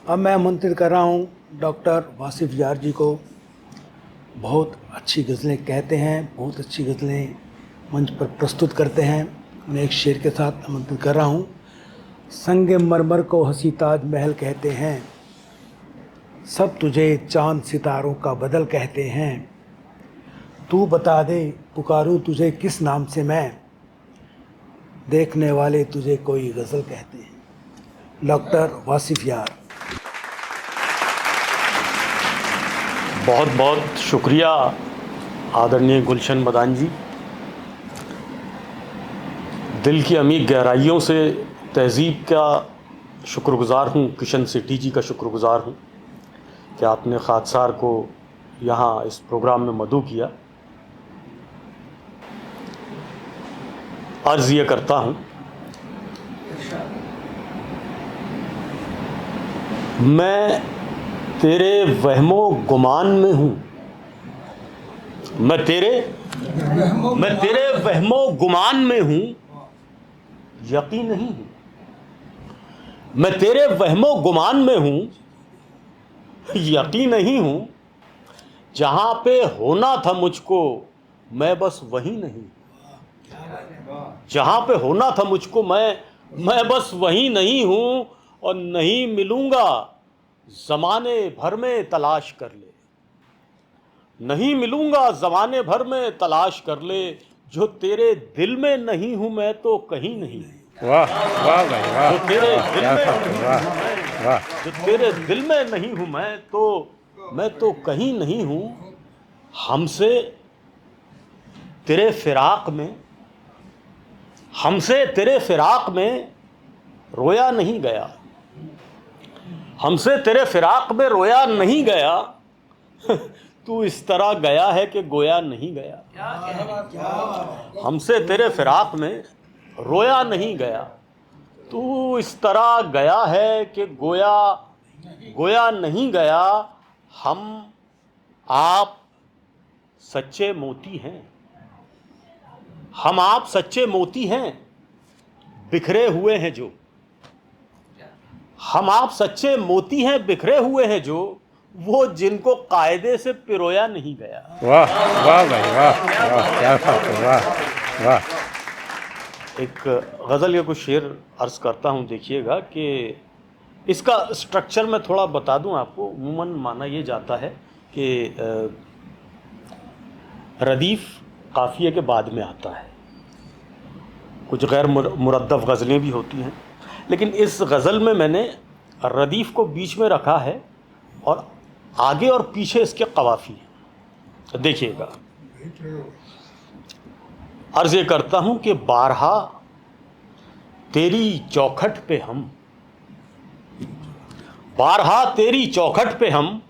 अब मैं आमंत्रित कर रहा हूँ डॉक्टर वासिफ यार जी को। बहुत अच्छी गज़लें कहते हैं, बहुत अच्छी गज़लें मंच पर प्रस्तुत करते हैं। मैं एक शेर के साथ आमंत्रित कर रहा हूँ। संगे मरमर को हंसी ताज महल कहते हैं, सब तुझे चांद सितारों का बदल कहते हैं। तू बता दे पुकारूं तुझे किस नाम से मैं, देखने वाले तुझे कोई गज़ल कहते हैं। डॉक्टर वासिफ यार। बहुत बहुत शुक्रिया आदरणीय गुलशन मदान जी। दिल की अमीर गहराइयों से तहज़ीब का शुक्रगुज़ार हूँ, किशन सेठी जी का शुक्रगुज़ार हूँ कि आपने खाकसार को यहाँ इस प्रोग्राम में मदऊ किया। अर्ज़ ये करता हूँ, मैं तेरे वहमो गुमान में हूँ, मैं तेरे वहमो गुमान में हूँ, यकीन नहीं हूँ। मैं तेरे वहमो गुमान में हूँ, यकीन नहीं हूँ। जहाँ पे होना था मुझको मैं बस वही नहीं, जहाँ पे होना था मुझको मैं बस वही नहीं हूँ। और नहीं मिलूँगा ज़माने भर में तलाश कर ले, नहीं मिलूँगा ज़माने भर में तलाश कर ले। जो तेरे दिल में नहीं हूँ मैं तो कहीं नहीं। वाह वाह भाई वाह। जो तेरे दिल में वाह वाह। जो तेरे दिल में नहीं हूँ मैं तो कहीं नहीं हूँ। हमसे तेरे फिराक में रोया नहीं गया, हमसे तेरे फिराक में रोया नहीं गया। तू इस तरह गया है कि गोया नहीं गया। हमसे तेरे फिराक में रोया नहीं गया, तू इस तरह गया है कि गोया नहीं गया। हम आप सच्चे मोती हैं, हम आप सच्चे मोती हैं, बिखरे हुए हैं जो। हम आप सच्चे मोती हैं बिखरे हुए हैं जो, वो जिनको कायदे से पिरोया नहीं गया। वाह वाह भाई वाह वाह, क्या बात है, वाह वाह। एक गज़ल या कुछ शेर अर्ज़ करता हूँ, देखिएगा कि इसका स्ट्रक्चर मैं थोड़ा बता दूँ आपको। उमूमन माना ये जाता है कि रदीफ़ काफ़िए के बाद में आता है, कुछ गैर मुरद्दफ़ गज़लें भी होती हैं, लेकिन इस गज़ल में मैंने रदीफ़ को बीच में रखा है और आगे और पीछे इसके कवाफ़ी हैं। देखिएगा, अर्ज़ ये करता हूँ कि बारहा तेरी चौखट पे हम, बारहा तेरी चौखट पे हम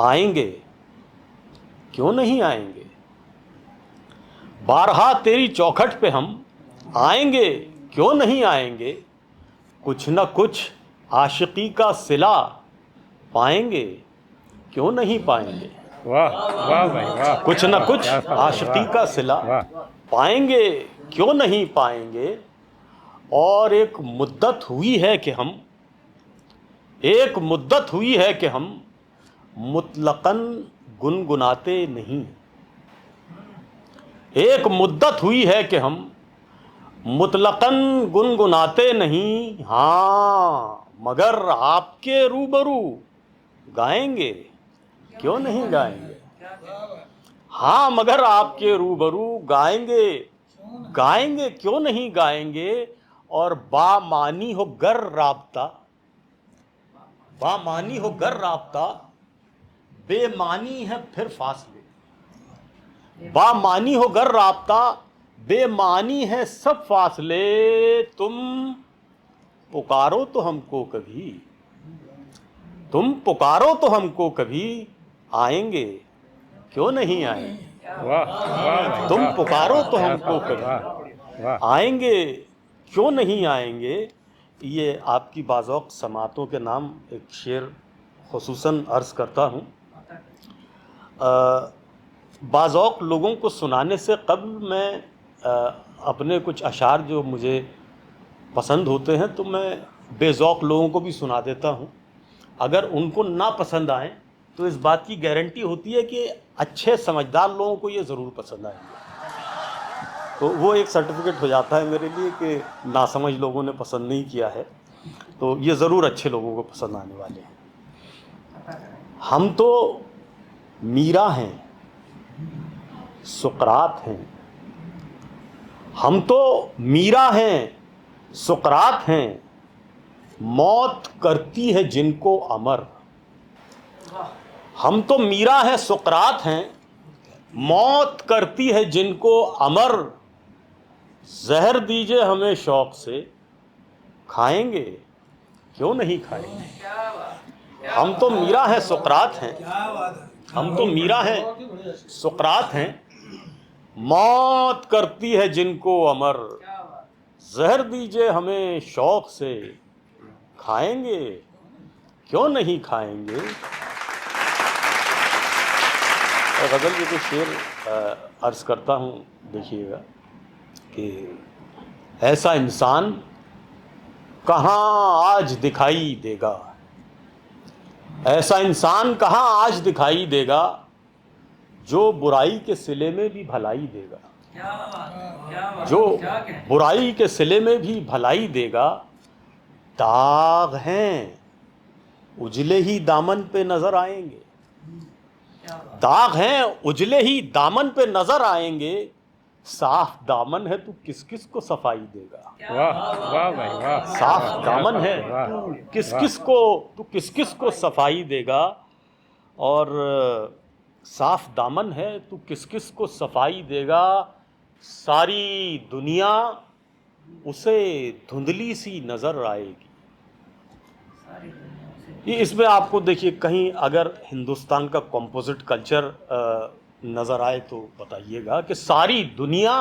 आएंगे, क्यों नहीं आएंगे। बारहा तेरी चौखट पे हम आएंगे, क्यों नहीं आएंगे। कुछ न कुछ आशिकी का सिला पाएंगे, क्यों नहीं पाएंगे। वाह वाह भाई वाह। कुछ न कुछ आशिकी का सिला पाएंगे, क्यों नहीं पाएंगे। और एक मुद्दत हुई है कि हम मुतलकन गुनगुनाते नहीं। एक मुद्दत हुई है कि हम मुतलकन गुनगुनाते नहीं। हाँ मगर आपके रूबरू गाएंगे, क्यों नहीं गाएंगे। हाँ मगर आपके रूबरू गाएंगे, क्यों नहीं गाएंगे। और बामानी हो गर राब्ता, बेमानी है फिर फासले। बामानी हो गर राब्ता, बेमानी है सब फासले। तुम पुकारो तो हमको कभी, आएंगे, क्यों नहीं आएंगे। वाह वाह। तुम पुकारो तो हमको कभी, वाह। आएंगे, क्यों नहीं आएंगे। ये आपकी बाज़ौक़ समातों के नाम एक शेर खुसूसन अर्ज़ करता हूँ। बाज़ौक़ लोगों को सुनाने से कब्ल मैं अपने कुछ अशार जो मुझे पसंद होते हैं तो मैं बेज़ौक़ लोगों को भी सुना देता हूँ। अगर उनको ना पसंद आए तो इस बात की गारंटी होती है कि अच्छे समझदार लोगों को ये ज़रूर पसंद आएंगे। तो वो एक सर्टिफिकेट हो जाता है मेरे लिए कि नासमझ लोगों ने पसंद नहीं किया है, तो ये ज़रूर अच्छे लोगों को पसंद आने वाले हैं। हम तो मीरा हैं, सुकरात हैं, हम तो मीरा हैं, सुकरात हैं, मौत करती है जिनको अमर। हम तो मीरा हैं, सुकरात हैं, मौत करती है जिनको अमर। जहर दीजिए हमें शौक से, खाएंगे क्यों नहीं खाएंगे। हम तो मीरा हैं, सुकरात हैं, हम तो मीरा हैं, सुकरात हैं, मौत करती है जिनको अमर। जहर दीजिए हमें शौक से, खाएंगे क्यों नहीं खाएंगे। और गज़ल के कुछ शेर अर्ज़ करता हूँ, देखिएगा कि ऐसा इंसान कहाँ आज दिखाई देगा, ऐसा इंसान कहाँ आज दिखाई देगा, जो बुराई के सिले में भी भलाई देगा, जो बुराई के सिले में भी भलाई देगा। दाग हैं उजले ही दामन पे नजर आएंगे, दाग हैं उजले ही दामन पे नजर आएंगे। साफ दामन है तू किस किस को सफाई देगा। वाह वाह भाई वाह। साफ दामन है वाह, तू किस किस को सफाई देगा। और साफ दामन है तू किस किस को सफाई देगा। सारी दुनिया उसे धुंधली सी नजर आएगी। ये इसमें आपको देखिए कहीं अगर हिंदुस्तान का कंपोजिट कल्चर नज़र आए तो बताइएगा कि सारी दुनिया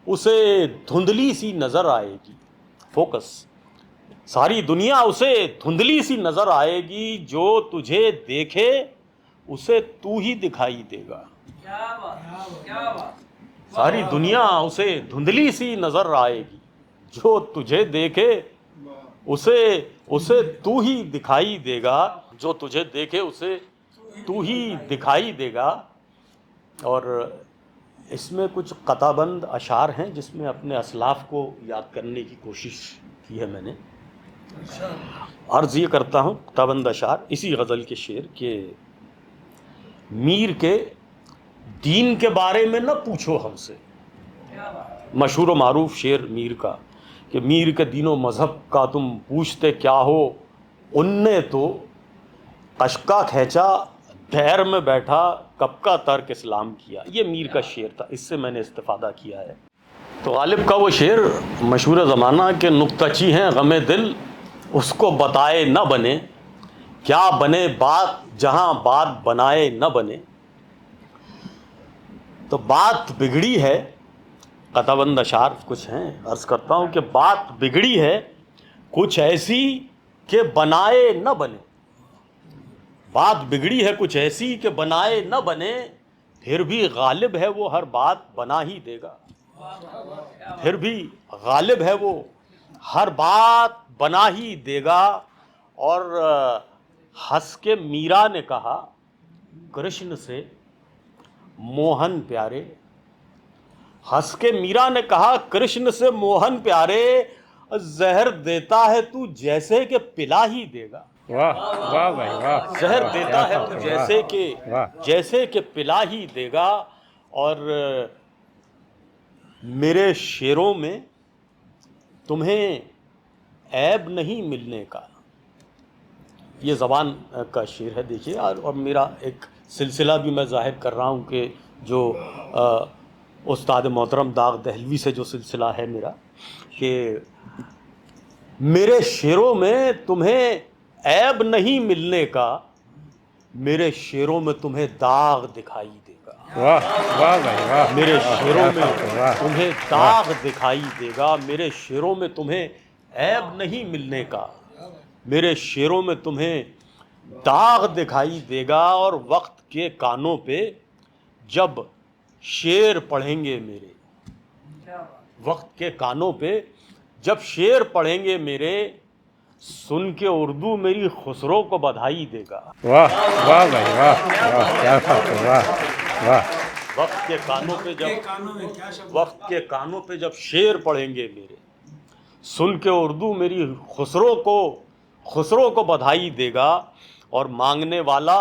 उसे धुंधली सी नज़र आएगी। फोकस, सारी दुनिया उसे धुंधली सी नज़र आएगी, जो तुझे देखे उसे तू ही दिखाई देगा। सारी दुनिया उसे धुंधली सी नज़र आएगी, जो तुझे देखे उसे तू ही दिखाई देगा, जो तुझे देखे उसे तू ही दिखाई देगा। और इसमें कुछ कताबंद अशार हैं जिसमें अपने असलाफ को याद करने की कोशिश की है मैंने। अर्ज़ ये करता हूँ कताबंद अशार, इसी गज़ल के शेर के मीर के दीन के बारे में न पूछो हमसे। मशहूर व मारूफ शेर मीर का कि मीर के दीनो मज़हब का तुम पूछते क्या हो, उनने तो कशका खींचा धैर में बैठा कब का तर्क इस्लाम किया। ये मीर का शेर था, इससे मैंने इस्तिफ़ादा किया है। तो गालिब का वो शेर मशहूर ज़माना के नुक्तची हैं गमे दिल, उसको बताए न बने, क्या बने बात जहाँ बात बनाए न बने। तो बात बिगड़ी है, कताबंद अशार कुछ हैं, अर्ज़ करता हूँ कि बात बिगड़ी है कुछ ऐसी कि बनाए न बने। बात बिगड़ी है कुछ ऐसी कि बनाए न बने, फिर भी गालिब है वो हर बात बना ही देगा। फिर भी गालिब है वो हर बात बना ही देगा। और हंस के मीरा ने कहा कृष्ण से मोहन प्यारे, हंस के मीरा ने कहा कृष्ण से मोहन प्यारे, जहर देता है तू जैसे कि पिला ही देगा। वाह वाह भाई वाह। जहर देता है तू जैसे कि पिला ही देगा। और मेरे शेरों में तुम्हें ऐब नहीं मिलने का, ये ज़बान का शेर है देखिए। और मेरा एक सिलसिला भी मैं ज़ाहिर कर रहा हूँ कि जो उस्ताद मोहतरम दाग दहलवी से जो सिलसिला है मेरा, कि मेरे शेरों में तुम्हें ऐब नहीं मिलने का, मेरे शेरों में तुम्हें दाग दिखाई देगा। वाह वाह भाई वाह। मेरे शेरों में तुम्हें दाग दिखाई देगा, मेरे शेरों में तुम्हें ऐब नहीं मिलने का, मेरे शेरों में तुम्हें दाग दिखाई देगा। और वक्त के कानों पे जब शेर पढ़ेंगे मेरे, वक्त के कानों पे जब शेर पढ़ेंगे मेरे, सुन के उर्दू मेरी खुसरो को बधाई देगा। वाह वाह भाई वाह वाह, क्या बात है, वाह वाह। वक्त के कानों पे जब शेर पढ़ेंगे मेरे, सुन के उर्दू मेरी खुसरो को बधाई देगा। और मांगने वाला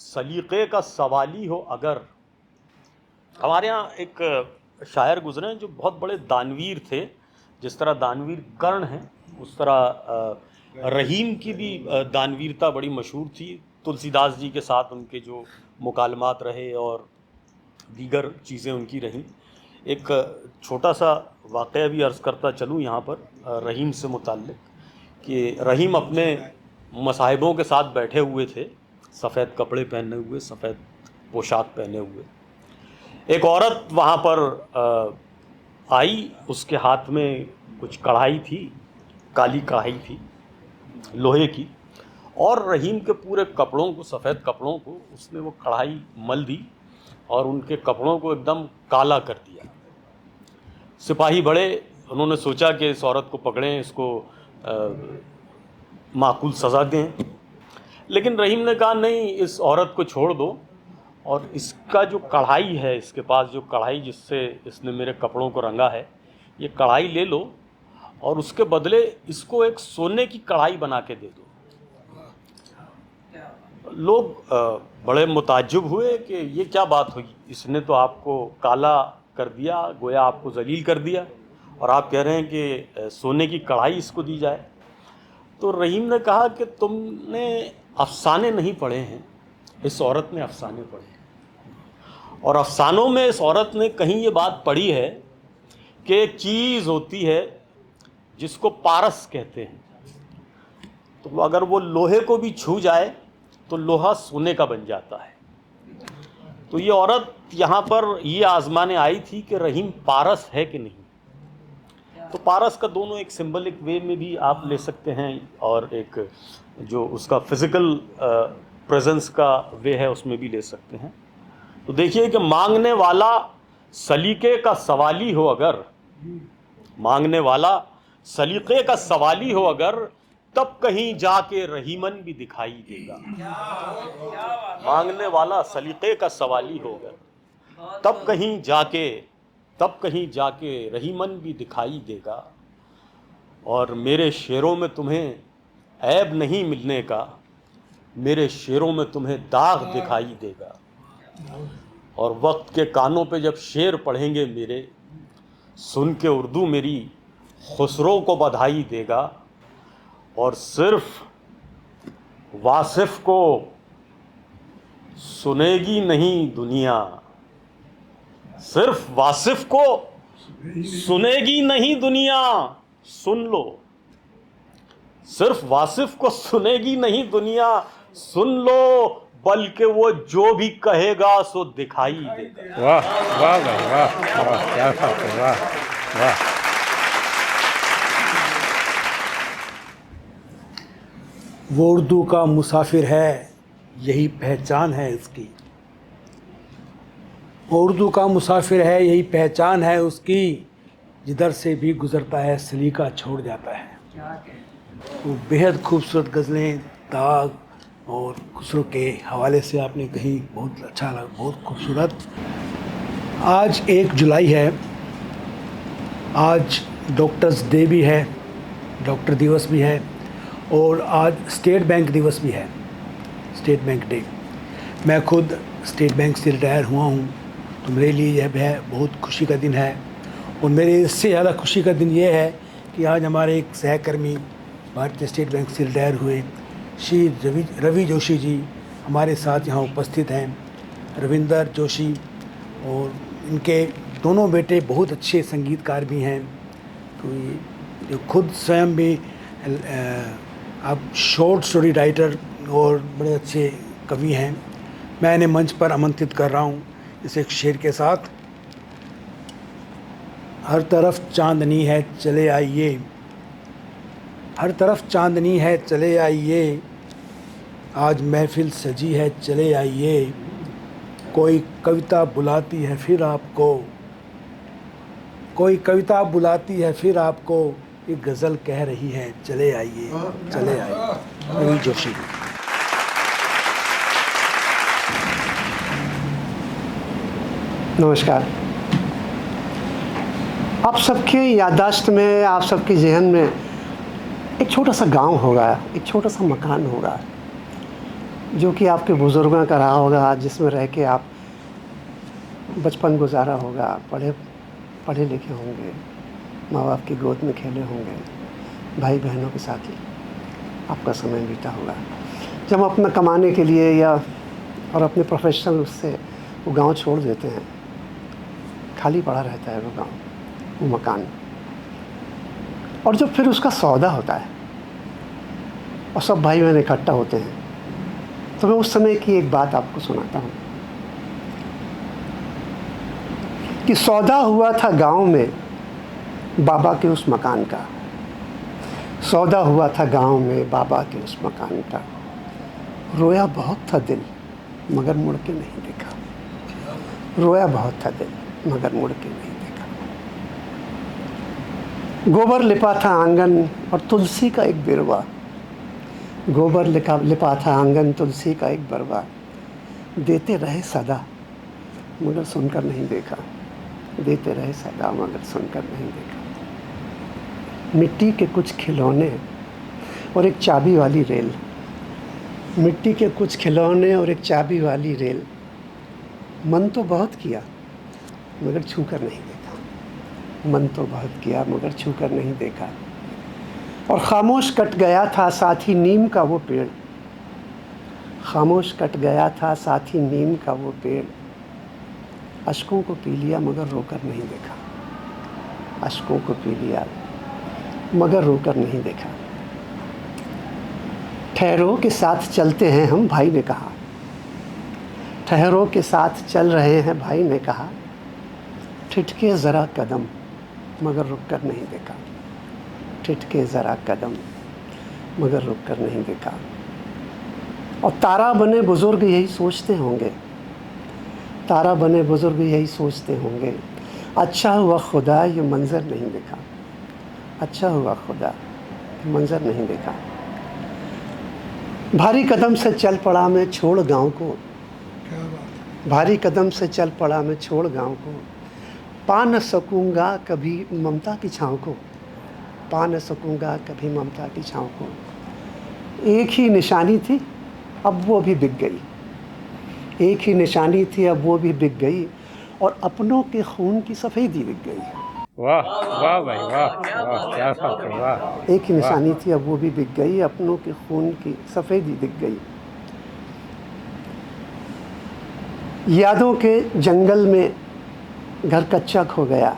सलीक़े का सवाली हो अगर। हमारे यहाँ एक शायर गुजरे हैं जो बहुत बड़े दानवीर थे। जिस तरह दानवीर कर्ण हैं, उस तरह रहीम की भी दानवीरता बड़ी मशहूर थी। तुलसीदास जी के साथ उनके जो मुकालमात रहे और दीगर चीज़ें उनकी रहीं। एक छोटा सा वाक़या भी अर्ज़ करता चलूँ यहाँ पर रहीम से मुताल्लिक़, कि रहीम अपने मसाहिबों के साथ बैठे हुए थे, सफ़ेद कपड़े पहने हुए, सफ़ेद पोशाक पहने हुए। एक औरत वहाँ पर आई, उसके हाथ में कुछ कढ़ाई थी, काली कढ़ाई थी लोहे की, और रहीम के पूरे कपड़ों को, सफ़ेद कपड़ों को उसने वो कढ़ाई मल दी और उनके कपड़ों को एकदम काला कर दिया। सिपाही बड़े, उन्होंने सोचा कि इस औरत को पकड़ें, इसको माकूल सज़ा दें, लेकिन रहीम ने कहा नहीं, इस औरत को छोड़ दो और इसका जो कढ़ाई है, इसके पास जो कढ़ाई जिससे इसने मेरे कपड़ों को रंगा है, ये कढ़ाई ले लो और उसके बदले इसको एक सोने की कढ़ाई बना के दे दो। लोग बड़े मुताज्जुब हुए कि ये क्या बात हुई, इसने तो आपको काला कर दिया, गोया आपको जलील कर दिया, और आप कह रहे हैं कि सोने की कढ़ाई इसको दी जाए। तो रहीम ने कहा कि तुमने अफसाने नहीं पढ़े हैं, इस औरत ने अफसाने पढ़े हैं, और अफसानों में इस औरत ने कहीं ये बात पढ़ी है कि एक चीज़ होती है जिसको पारस कहते हैं, तो अगर वो लोहे को भी छू जाए तो लोहा सोने का बन जाता है। तो ये औरत यहाँ पर ये आजमाने आई थी कि रहीम पारस है कि नहीं। तो पारस का दोनों एक सिंबलिक वे में भी आप ले सकते हैं, और एक जो उसका फिज़िकल प्रेजेंस का वे है उसमें भी ले सकते हैं। तो देखिए कि मांगने वाला सलीक़े का सवाली हो अगर, मांगने वाला सलीक़े का सवाली हो अगर, तब कहीं जाके रहीमन भी दिखाई देगा। मांगने वाला सलीक़े का सवाली हो अगर, तब कहीं जाके रहीमन भी दिखाई देगा। और मेरे शेरों में तुम्हें ऐब नहीं मिलने का, मेरे शेरों में तुम्हें दाग दिखाई देगा। और वक्त के कानों पे जब शेर पढ़ेंगे मेरे, सुन के उर्दू मेरी खुसरो को बधाई देगा। और सिर्फ वासिफ को सुनेगी नहीं दुनिया, सिर्फ वासिफ को सुनेगी नहीं दुनिया, सुन लो, सिर्फ वासिफ को सुनेगी नहीं दुनिया, सुन लो, बल्कि वो जो भी कहेगा सो दिखाई देगा। वाह वाह भाई वाह वाह, क्या बात है, वाह वाह। वो उर्दू का मुसाफिर है, यही पहचान है इसकी। वो उर्दू का मुसाफिर है, यही पहचान है उसकी, जिधर से भी गुज़रता है सलीका छोड़ जाता है। वो बेहद खूबसूरत गज़लें दाग और खुसरो के हवाले से आपने कही, बहुत अच्छा लगा, बहुत खूबसूरत। आज 1 जुलाई है, आज डॉक्टर्स डे भी है, डॉक्टर दिवस भी है, और आज स्टेट बैंक दिवस भी है, स्टेट बैंक डे। मैं खुद स्टेट बैंक से रिटायर हुआ हूँ, तो मेरे लिए यह बहुत खुशी का दिन है। और मेरे इससे ज़्यादा खुशी का दिन ये है कि आज हमारे एक सहकर्मी भारतीय स्टेट बैंक से रिटायर हुए श्री रवि जोशी जी हमारे साथ यहाँ उपस्थित हैं। रविंदर जोशी और इनके दोनों बेटे बहुत अच्छे संगीतकार भी हैं। तो ये जो खुद स्वयं भी अब शॉर्ट स्टोरी राइटर और बड़े अच्छे कवि हैं। मैं इन्हें मंच पर आमंत्रित कर रहा हूँ इस एक शेर के साथ। हर तरफ चांदनी है चले आइए, हर तरफ चांदनी है चले आइए, आज महफिल सजी है चले आइए, कोई कविता बुलाती है फिर आपको, कोई कविता बुलाती है फिर आपको, ये गज़ल कह रही है चले आइए चले आइए। रवि जोशी। नमस्कार। आप सबके याददाश्त में, आप सबके जहन में एक छोटा सा गांव होगा, एक छोटा सा मकान होगा जो कि आपके बुज़ुर्गों का रहा होगा, जिसमें रह के आप बचपन गुजारा होगा, पढ़े लिखे होंगे, माँ बाप की गोद में खेले होंगे, भाई बहनों के साथ ही आपका समय बीता होगा। जब अपना कमाने के लिए या और अपने प्रोफेशनल उससे वो गांव छोड़ देते हैं, खाली पड़ा रहता है वो गांव, वो मकान। और जब फिर उसका सौदा होता है और सब भाई बहन इकट्ठा होते हैं, तो मैं उस समय की एक बात आपको सुनाता हूँ कि सौदा हुआ था गांव में बाबा के उस मकान का। सौदा हुआ था गांव में बाबा के उस मकान का। रोया बहुत था दिल मगर मुड़ के नहीं देखा। रोया बहुत था दिल मगर मुड़ के नहीं देखा। गोबर लिपा था आंगन और तुलसी का एक बिरवा। गोबर लिपा था आंगन, तुलसी का एक बरवा। देते रहे सदा मगर सुनकर नहीं देखा। देते रहे सदा मगर सुनकर नहीं देखा। मिट्टी के कुछ खिलौने और एक चाबी वाली रेल। मिट्टी के कुछ खिलौने और एक चाबी वाली रेल। मन तो बहुत किया मगर छूकर नहीं देखा। मन तो बहुत किया मगर छूकर नहीं देखा। और खामोश कट गया था साथी नीम का वो पेड़। खामोश कट गया था साथी नीम का वो पेड़। अश्कों को पी लिया मगर रोकर नहीं देखा। अश्कों को पी लिया मगर रोकर नहीं देखा। ठहरो के साथ चलते हैं हम, भाई ने कहा। ठहरो के साथ चल रहे हैं, भाई ने कहा। ठिठके ज़रा कदम मगर रुक कर नहीं देखा। ठिठके ज़रा कदम मगर रुक कर नहीं देखा। और तारा बने बुज़ुर्ग यही सोचते होंगे। तारा बने बुज़ुर्ग यही सोचते होंगे। अच्छा हुआ खुदा ये मंज़र नहीं देखा। अच्छा हुआ खुदा ये मंज़र नहीं देखा। भारी कदम से चल पड़ा मैं छोड़ गाँव को। भारी कदम से चल पड़ा मैं छोड़ गाँव को। पा न सकूँगा कभी ममता की छाँव को। पा न सकूँगा कभी ममता की छाँव को। एक ही निशानी थी अब वो भी बिक गई। एक ही निशानी थी अब वो भी बिक गई। और अपनों के खून की सफ़ेदी बिक गई। वाह वाह भाई वाह वाह, क्या बात है, वाह। एक ही निशानी थी अब वो भी बिक गई। अपनों के खून की सफ़ेदी बिक गई। यादों के जंगल में घर कच्चा खो गया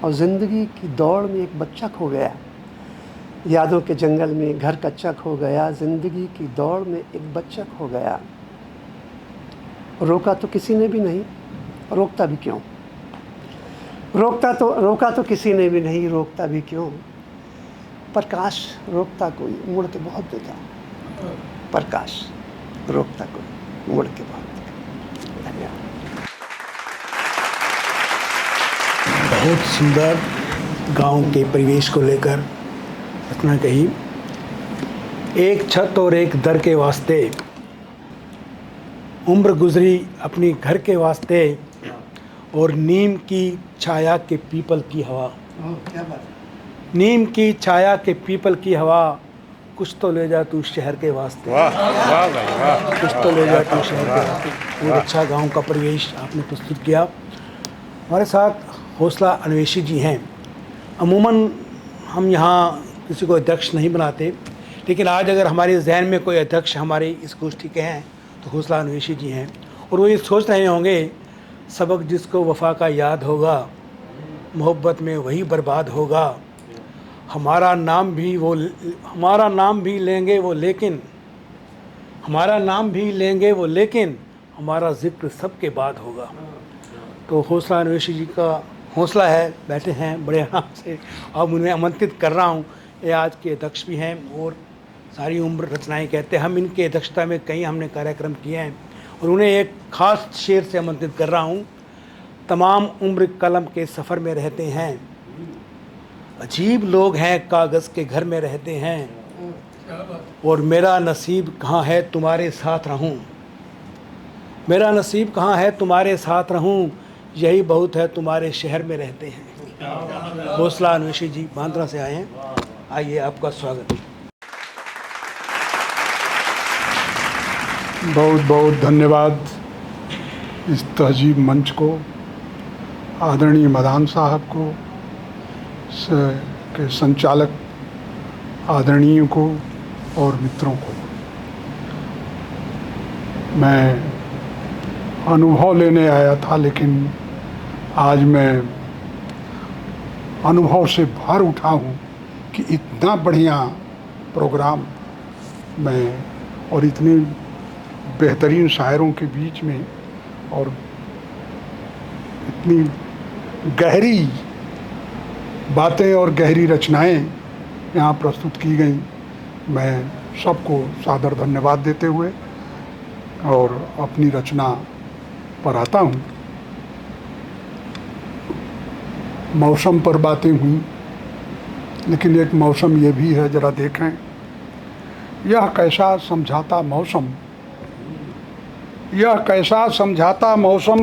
और ज़िंदगी की दौड़ में एक बच्चा खो गया। यादों के जंगल में घर कच्चा खो गया। ज़िंदगी की दौड़ में एक बच्चा खो गया। रोका तो किसी ने भी नहीं, रोकता भी क्यों। रोका तो किसी ने भी नहीं, रोकता भी क्यों। प्रकाश रोकता कोई मुड़ के बहुत देखा। प्रकाश रोकता कोई मुड़ के बहुत देखा। धन्यवाद। बहुत सुंदर गांव के परिवेश को लेकर रचना कही। एक छत और एक दर के वास्ते उम्र गुजरी अपनी घर के वास्ते। और नीम की छाया के पीपल की हवा। क्या बात। नीम की छाया के पीपल की हवा। कुछ तो ले जा तू शहर के वास्ते। वाह वाह भाई वाह। कुछ तो ले जा तू शहर के वास्ते। बहुत अच्छा गांव का परिवेश आपने प्रस्तुत किया। हमारे साथ हौसला अन्वेषी जी हैं। अमूमन हम यहाँ किसी को अध्यक्ष नहीं बनाते, लेकिन आज अगर हमारे जहन में कोई अध्यक्ष हमारे इस गोष्ठी के हैं तो हौसला अन्वेषी जी हैं। और वो ये सोच रहे होंगे सबक जिसको वफा का याद होगा, मोहब्बत में वही बर्बाद होगा। हमारा नाम भी लेंगे वो लेकिन हमारा ज़िक्र सबके बाद होगा। तो हौसला अन्वेषी जी का हौसला है, बैठे हैं बड़े आराम से। अब उन्हें आमंत्रित कर रहा हूँ। ये आज के अध्यक्ष भी हैं और सारी उम्र रचनाएं कहते हैं। हम इनकी अध्यक्षता में कई हमने कार्यक्रम किए हैं और उन्हें एक ख़ास शेर से आमंत्रित कर रहा हूँ। तमाम उम्र कलम के सफ़र में रहते हैं, अजीब लोग हैं कागज़ के घर में रहते हैं, और मेरा नसीब कहाँ है तुम्हारे साथ रहूं, मेरा नसीब कहाँ है तुम्हारे साथ रहूं, यही बहुत है तुम्हारे शहर में रहते हैं। भोसला अन्वेषी जी बांद्रा से आए हैं, आइए आपका स्वागत है। बहुत बहुत धन्यवाद इस तहजीब मंच को, आदरणीय मदान साहब को, के संचालक आदरणीय को और मित्रों को। मैं अनुभव लेने आया था, लेकिन आज मैं अनुभव से भर उठा हूँ कि इतना बढ़िया प्रोग्राम मैं और इतने बेहतरीन शायरों के बीच में और इतनी गहरी बातें और गहरी रचनाएं यहाँ प्रस्तुत की गई। मैं सबको सादर धन्यवाद देते हुए और अपनी रचना पर आता हूँ। मौसम पर बातें हुई, लेकिन एक मौसम ये भी है, ज़रा देखें यह कैसा समझाता मौसम, यह कैसा समझाता मौसम,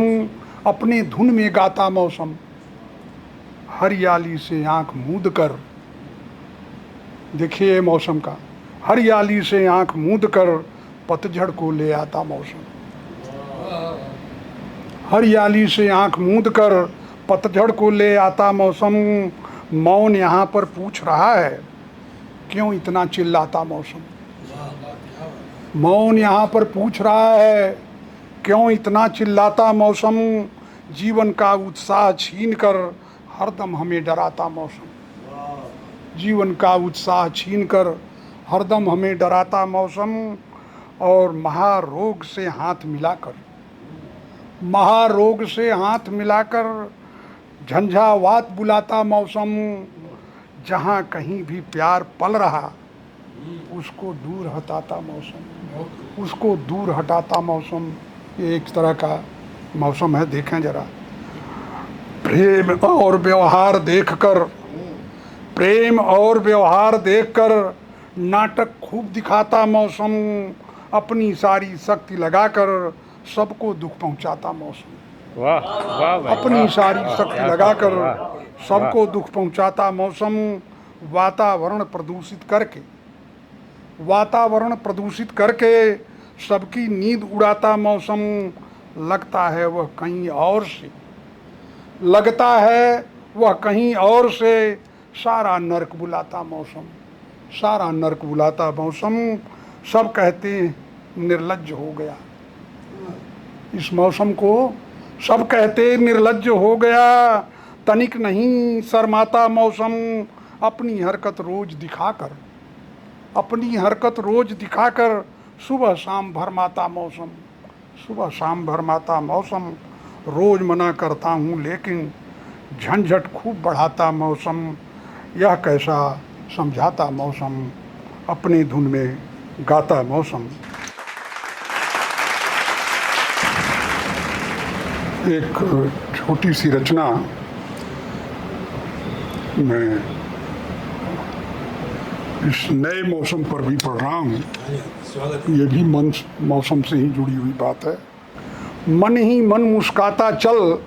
अपनी धुन में गाता मौसम, हरियाली से आंख मूंद कर, देखिए मौसम का, हरियाली से आंख मूंद कर पतझड़ को ले आता मौसम, हरियाली से आंख मूंद कर पतझड़ को ले आता मौसम, मौन यहाँ पर पूछ रहा है क्यों इतना चिल्लाता मौसम, मौन यहाँ पर पूछ रहा है क्यों इतना चिल्लाता मौसम, जीवन का उत्साह छीन कर हरदम हमें डराता मौसम, जीवन का उत्साह छीन कर हरदम हमें डराता मौसम, और महारोग से हाथ मिलाकर, महारोग से हाथ मिलाकर झंझावात बुलाता मौसम, जहाँ कहीं भी प्यार पल रहा उसको दूर हटाता मौसम, उसको दूर हटाता मौसम। ये एक तरह का मौसम है, देखें जरा। प्रेम और व्यवहार देखकर, प्रेम और व्यवहार देखकर नाटक खूब दिखाता मौसम, अपनी सारी शक्ति लगाकर सबको दुख पहुंचाता मौसम, वाह वाह भाई, अपनी वाह, सारी वाह, शक्ति क्या लगाकर बात है, वाह, सबको दुख पहुंचाता मौसम, वातावरण प्रदूषित करके, वातावरण प्रदूषित करके सबकी नींद उड़ाता मौसम, लगता है वह कहीं और से, लगता है वह कहीं और से सारा नर्क बुलाता मौसम, सारा नर्क बुलाता मौसम, सब कहते निर्लज्ज हो गया, इस मौसम को सब कहते निर्लज्ज हो गया, तनिक नहीं शर्माता मौसम, अपनी हरकत रोज दिखाकर, अपनी हरकत रोज दिखाकर सुबह शाम भरमाता मौसम, सुबह शाम भरमाता मौसम, रोज मना करता हूँ लेकिन झंझट खूब बढ़ाता मौसम, यह कैसा समझाता मौसम, अपनी धुन में गाता मौसम। एक छोटी सी रचना मैं इस नए मौसम पर भी पढ़ रहा हूँ, ये भी मौसम से ही जुड़ी हुई बात है। मन ही मन मुस्काता चल,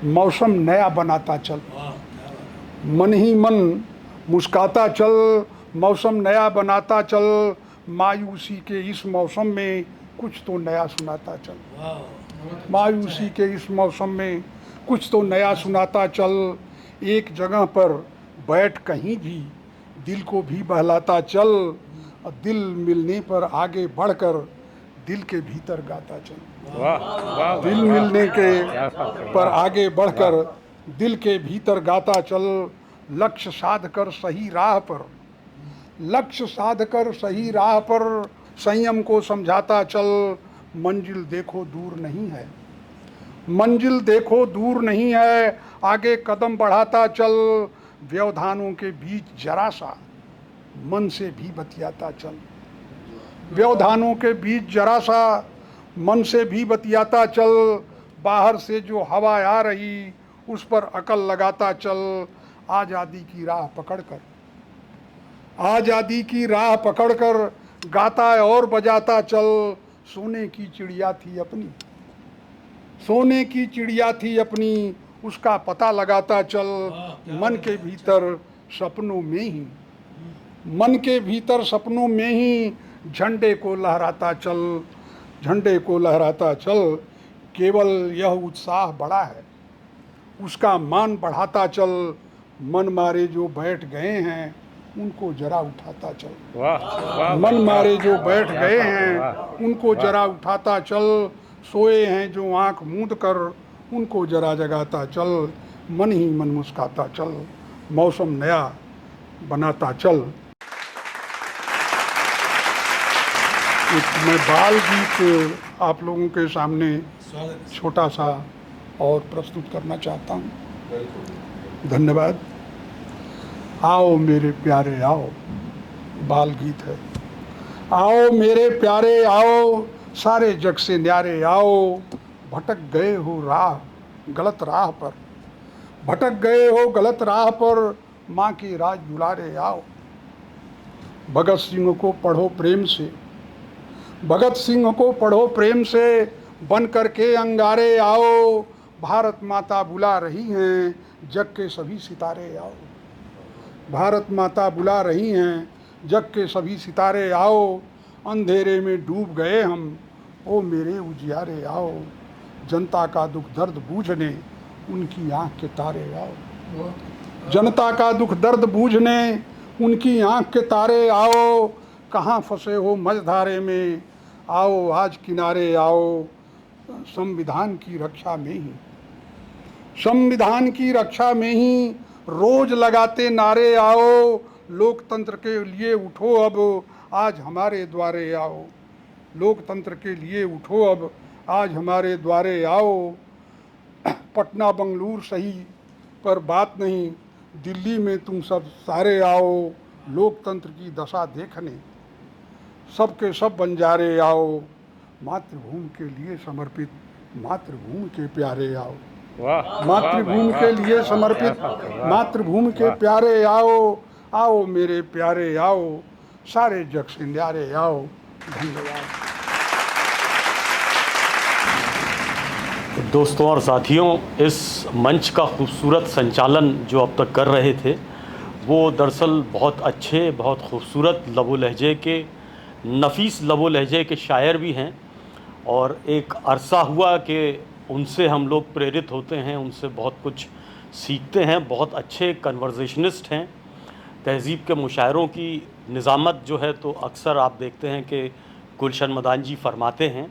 मौसम नया बनाता चल, मन ही मन मुस्काता चल, मौसम नया बनाता चल, मायूसी के इस मौसम में कुछ तो नया सुनाता चल, मायूसी के इस मौसम में कुछ तो नया सुनाता चल, एक जगह पर बैठ कहीं भी दिल को भी बहलाता चल, दिल मिलने पर आगे बढ़कर दिल के भीतर गाता चल, वाह वाह, दिल मिलने के क्या बात है, पर आगे बढ़कर दिल के भीतर गाता चल, लक्ष्य साध कर सही राह पर, लक्ष्य साध कर सही राह पर संयम को समझाता चल, मंजिल देखो दूर नहीं है, मंजिल देखो दूर नहीं है, आगे कदम बढ़ाता चल, व्यवधानों के बीच जरा सा मन से भी बतियाता चल, व्यवधानों के बीच जरा सा मन से भी बतियाता चल, बाहर से जो हवा आ रही उस पर अकल लगाता चल, आज़ादी की राह पकड़कर, आज़ादी की राह पकड़कर गाता और बजाता चल, सोने की चिड़िया थी अपनी, सोने की चिड़िया थी अपनी, उसका पता लगाता चल, मन के भीतर सपनों में ही, मन के भीतर सपनों में ही झंडे को लहराता चल, झंडे को लहराता चल। केवल यह उत्साह बड़ा है, उसका मान बढ़ाता चल, मन मारे जो बैठ गए हैं उनको जरा उठाता चल, वाह वाह मन मारे जो बैठ गए हैं उनको जरा उठाता चल, सोए हैं जो आंख मूंद कर उनको जरा जगाता चल, मन ही मन मुस्काता चल, मौसम नया बनाता चल। एक मैं बाल गीत आप लोगों के सामने छोटा सा और प्रस्तुत करना चाहता हूँ। धन्यवाद। आओ मेरे प्यारे आओ, बाल गीत है। आओ मेरे प्यारे आओ, सारे जग से न्यारे आओ, भटक गए हो राह गलत राह पर, भटक गए हो गलत राह पर, माँ के राज दुलारे आओ। भगत सिंह को पढ़ो प्रेम से, भगत सिंह को पढ़ो प्रेम से, बन करके अंगारे आओ, भारत माता बुला रही हैं, जग के सभी सितारे आओ। भारत माता बुला रही हैं, जग के सभी सितारे आओ, अंधेरे में डूब गए हम, ओ मेरे उजियारे आओ, जनता का दुख दर्द बूझने उनकी आँख के तारे आओ। जनता का दुख दर्द बूझने उनकी आँख के तारे आओ, कहाँ फंसे हो मझधारे में, आओ आज किनारे आओ, संविधान की रक्षा में ही, संविधान की रक्षा में ही रोज लगाते नारे आओ, लोकतंत्र के लिए उठो अब आज हमारे द्वारे आओ, लोकतंत्र के लिए उठो अब आज हमारे द्वारे आओ। पटना बंगलूर सही पर बात नहीं, दिल्ली में तुम सब सारे आओ, लोकतंत्र की दशा देखने सबके सब बंजारे आओ, मातृभूमि के लिए समर्पित मातृभूमि के प्यारे आओ। वाह मातृभूमि के लिए समर्पित मातृभूमि के प्यारे आओ, आओ मेरे प्यारे आओ, सारे जग से न्यारे आओ। धन्यवाद। दोस्तों और साथियों, इस मंच का खूबसूरत संचालन जो अब तक कर रहे थे वो दरअसल बहुत अच्छे, बहुत खूबसूरत लबो लहजे के, नफीस लबो लहजे के शायर भी हैं, और एक अरसा हुआ कि उनसे हम लोग प्रेरित होते हैं, उनसे बहुत कुछ सीखते हैं। बहुत अच्छे कन्वर्सेशनिस्ट हैं। तहज़ीब के मुशायरों की निज़ामत जो है तो अक्सर आप देखते हैं कि गुलशन मदान जी फरमाते हैं।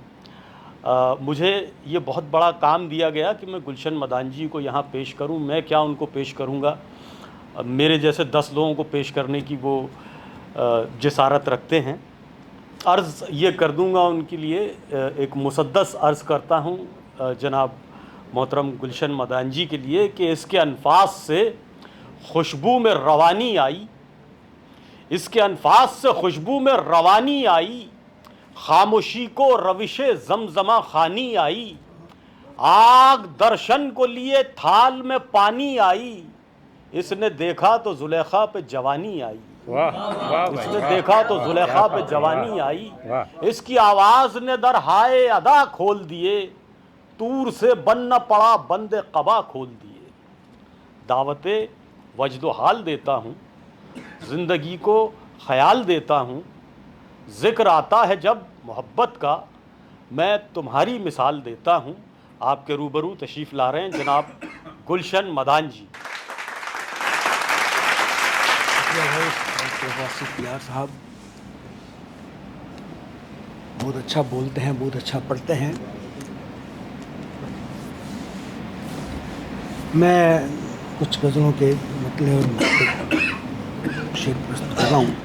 मुझे ये बहुत बड़ा काम दिया गया कि मैं गुलशन मदान जी को यहाँ पेश करूँ। मैं क्या उनको पेश करूँगा, मेरे जैसे 10 लोगों को पेश करने की वो जसारत रखते हैं। अर्ज़ ये कर दूँगा उनके लिए, एक मुसद्दस अर्ज़ करता हूँ जनाब मोहतरम गुलशन मदान जी के लिए कि इसके अनफास से खुशबू में रवानी आई, इसके अनफास से खुशबू में रवानी आई, खामोशी को रविशे जमजमा खानी आई, आग दर्शन को लिए थाल में पानी आई, इसने देखा तो जुलेखा पे जवानी आई। वाह वाह इसने देखा तो जुलेखा पे जवानी आई, वाह। इसकी आवाज़ ने दर हाय अदा खोल दिए, तूर से बन न पड़ा बंदे कबा खोल दिए। दावते वजदो हाल देता हूँ, ज़िंदगी को ख्याल देता हूँ, ज़िक्र आता है जब मोहब्बत का, मैं तुम्हारी मिसाल देता हूँ। आपके रूबरू तशरीफ़ ला रहे हैं जनाब गुलशन मदान जी। वासिफ यार साहब बहुत अच्छा बोलते हैं, बहुत अच्छा पढ़ते हैं। मैं कुछ गज़लों के मतलब शेर प्रस्तुत कर रहा हूँ।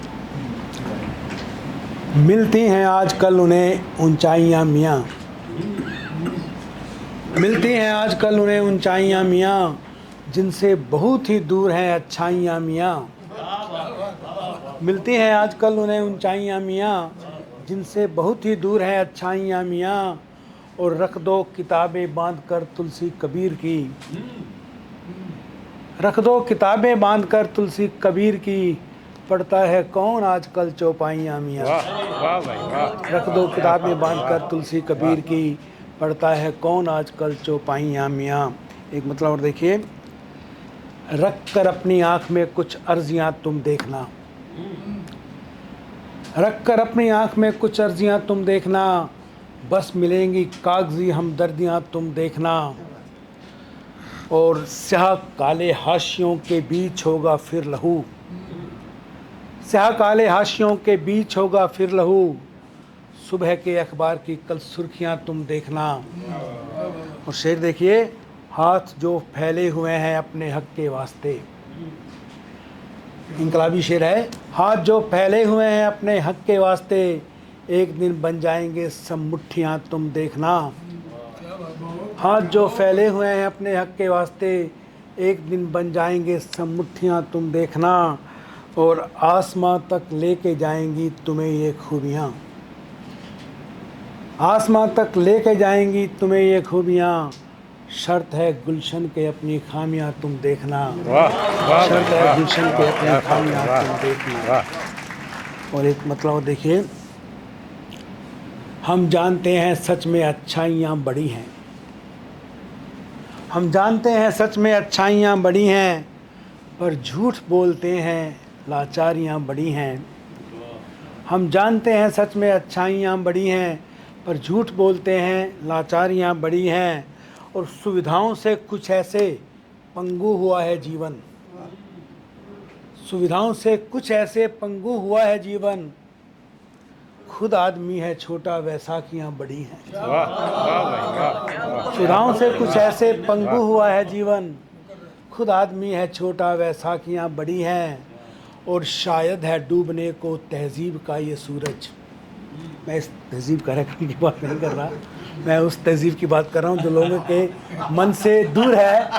मिलती हैं आजकल उन्हें ऊंचाइयाँ मियाँ, मिलती हैं आजकल उन्हें ऊंचाइयाँ मियाँ, जिनसे बहुत ही दूर हैं अच्छाइयाँ मियाँ। मिलती हैं आजकल उन्हें ऊंचाइयाँ मियाँ, जिनसे बहुत ही दूर हैं अच्छाइयाँ मियाँ। और रख दो किताबें बांध कर तुलसी कबीर की, रख दो किताबें बांध कर तुलसी कबीर की, पढ़ता है कौन आजकल चौपाइयाँ मियाँ। वाह वाह भाई वाह। रख दो किताबें बांध कर तुलसी कबीर की, पढ़ता है कौन आजकल चौपाइयाँ मियाँ। एक मतलब और देखिए, रख कर अपनी आँख में कुछ अर्जियाँ तुम देखना, रख कर अपनी आँख में कुछ अर्जियाँ तुम देखना, बस मिलेंगी कागजी हमदर्दियाँ तुम देखना। और स्याह काले हाशियों के बीच होगा फिर लहू, स्याह काले हाशियों के बीच होगा फिर लहू, सुबह के अखबार की कल सुर्खियाँ तुम देखना। और शेर देखिए, हाथ जो फैले हुए हैं अपने हक के वास्ते, इनकलाबी शेर है। हाथ जो फैले हुए हैं अपने हक के वास्ते, एक दिन बन जाएंगे सब मुट्ठियाँ तुम देखना। हाथ जो फैले हुए हैं अपने हक के वास्ते, एक दिन बन जाएंगे सब मुट्ठियाँ तुम देखना। और आसमां तक लेके जाएंगी तुम्हें ये खूबियाँ, आसमां तक लेके जाएंगी तुम्हें ये खूबियाँ, शर्त है गुलशन के अपनी खामियां तुम देखना। वाह वाह शर्त है गुलशन के अपनी खामियां वाह तुम देखना। वाह। और एक मतलब देखिए, हम जानते हैं सच में अच्छाइयाँ बड़ी हैं, हम जानते हैं सच में अच्छाइयाँ बड़ी हैं, पर झूठ बोलते हैं लाचारियाँ बड़ी हैं। हम जानते हैं सच में अच्छाइयाँ बड़ी हैं, पर झूठ बोलते हैं लाचारियाँ बड़ी हैं। और सुविधाओं से कुछ ऐसे पंगु हुआ है जीवन, सुविधाओं से कुछ ऐसे पंगु हुआ है जीवन, खुद आदमी है छोटा वैसाखियाँ बड़ी हैं। वाह वाह भाई वाह। सुविधाओं से कुछ ऐसे पंगु हुआ है जीवन, खुद आदमी है छोटा वैसाखियाँ बड़ी हैं। और शायद है डूबने को तहजीब का ये सूरज। मैं इस तहजीब कार्यक्रम की बात नहीं कर रहा, मैं उस तहजीब की बात कर रहा हूँ जो लोगों के मन से दूर है,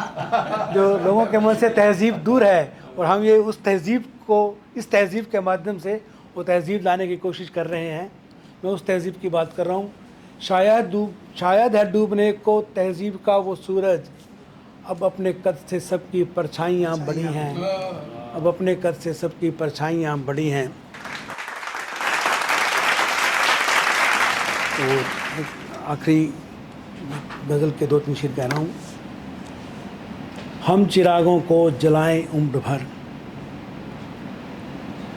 जो लोगों के मन से तहजीब दूर है। और हम ये उस तहजीब को, इस तहजीब के माध्यम से वो तहजीब लाने की कोशिश कर रहे हैं। मैं उस तहजीब की बात कर रहा हूँ। शायद है डूबने को तहजीब का वो सूरज, अब अपने कद से सबकी परछाइयाँ बड़ी हैं, अब अपने कद से सबकी परछाइयाँ बड़ी हैं। तो आखिरी गज़ल के 2-3 शेर कह रहा हूँ। हम चिरागों को जलाएं उम्र भर,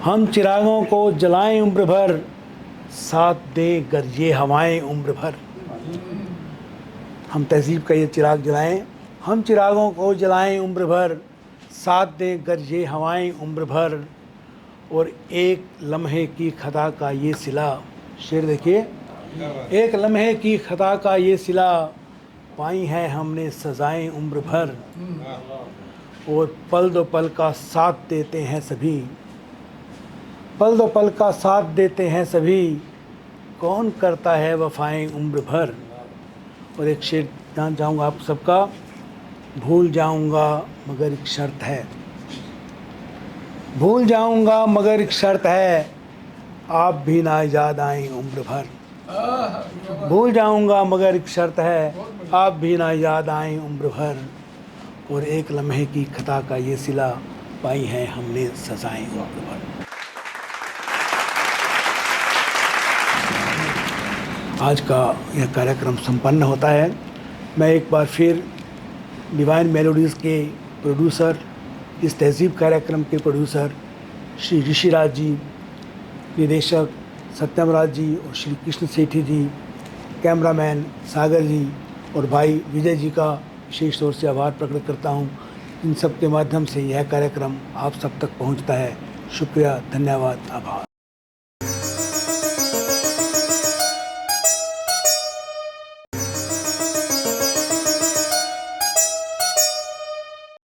हम चिरागों को जलाएं उम्र भर, साथ दें गरजे हवाएं उम्र भर। हम तहजीब का ये चिराग जलाएं, हम चिरागों को जलाएं उम्र भर, साथ दें गरजे हवाएं उम्र भर। और एक लम्हे की खता का ये सिला, शेर देखिए, एक लम्हे की खता का ये सिला, पाई है हमने सजाएं उम्र भर। और पल दो पल का साथ देते हैं सभी, पल दो पल का साथ देते हैं सभी, कौन करता है वफाएं उम्र भर। और एक शेर जान चाहूँगा आप सबका, भूल जाऊँगा मगर एक शर्त है, भूल जाऊँगा मगर एक शर्त है, आप भी ना याद आएं उम्र भर। भूल जाऊँगा मगर एक शर्त है, आप भी ना याद आएं उम्र भर। और एक लम्हे की खता का ये सिला, पाई है हमने सजाएं उम्र भर। आज का यह कार्यक्रम संपन्न होता है। मैं एक बार फिर डिवाइन मेलोडीज़ के प्रोड्यूसर, इस तहजीब कार्यक्रम के प्रोड्यूसर श्री ऋषिराज जी, निदेशक सत्यम राज जी और श्री कृष्ण सेठी जी, कैमरामैन सागर जी और भाई विजय जी का विशेष तौर से आभार प्रकट करता हूँ। इन सब के माध्यम से यह कार्यक्रम आप सब तक पहुँचता है। शुक्रिया, धन्यवाद, आभार।